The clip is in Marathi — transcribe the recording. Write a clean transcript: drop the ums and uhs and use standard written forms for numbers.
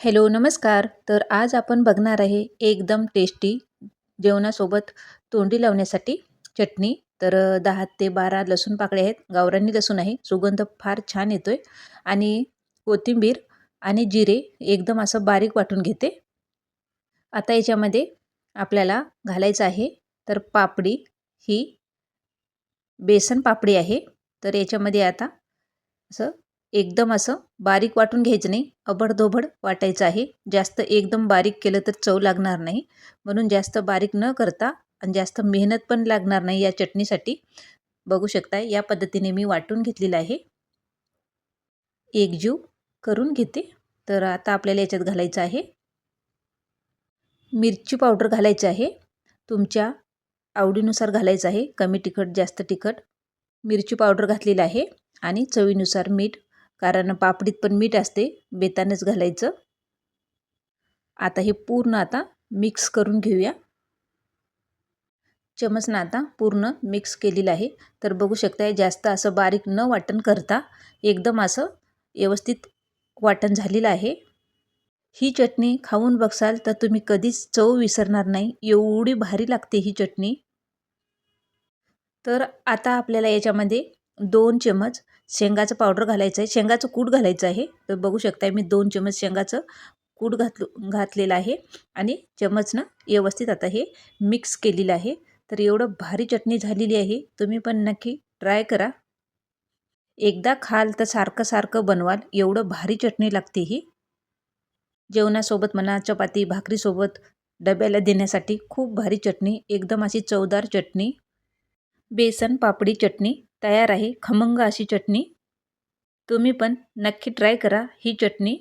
हॅलो, नमस्कार. तर आज आपण बघणार आहे एकदम टेस्टी जेवणासोबत तोंडी लावण्यासाठी चटणी. तर 10 ते 12 लसूण पाकळ्या आहेत. गावरानी लसूण आहे. सुगंध फार छान येतोय आणि कोथिंबीर आणि जिरे एकदम असं बारीक वाटून घेते. आता याच्यामध्ये आपल्याला घालायचं आहे तर पापडी ही बेसन पापडी आहे. तर याच्यामध्ये आता असं एकदम असं बारीक वाटून घ्यायचं नाही, अबडधोबड वाटायचं आहे. जास्त एकदम बारीक केलं तर चव लागणार नाही. म्हणून जास्त बारीक न करता आणि जास्त मेहनत पण लागणार नाही या चटणीसाठी. बघू शकता या पद्धतीने मी वाटून घेतलेलं आहे. एकजीव करून घेते. तर आता आपल्याला याच्यात घालायचं आहे मिरची पावडर घालायची आहे. तुमच्या आवडीनुसार घालायचं आहे. कमी तिखट, जास्त तिखट. मिरची पावडर घातलेली आहे आणि चवीनुसार मीठ, कारण पापडीत पण मीठ असते, बेतानंच घालायचं. आता हे पूर्ण मिक्स करून घेऊया. चमचनं आता पूर्ण मिक्स केलेलं आहे. तर बघू शकता जास्त असं बारीक न वाटण करता एकदम असं व्यवस्थित वाटण झालेलं आहे. ही चटणी खाऊन बघसाल तर तुम्ही कधीच चव विसरणार नाही. एवढी भारी लागते ही चटणी. तर आता आपल्याला याच्यामध्ये 2 चमच शेंगाचं पावडर घालायचं आहे. शेंगाचं कूट घालायचं आहे. तर बघू शकता मी 2 चमच शेंगाचं कूट घातलेलं आहे आणि चमचनं व्यवस्थित आता हे मिक्स केलेलं आहे. तर एवढं भारी चटणी झालेली आहे. तुम्ही पण नक्की ट्राय करा. एकदा खाल तर सारखं सारखं बनवाल. एवढं भारी चटणी लागते ही. जेवणासोबत म्हणा, चपाती भाकरीसोबत डब्याला देण्यासाठी खूप भारी चटणी, एकदम अशी चवदार चटणी. बेसन पापडी चटणी तयार आहे. खमंग अशी चटणी. तुम्ही पण नक्की ट्राय करा ही चटणी.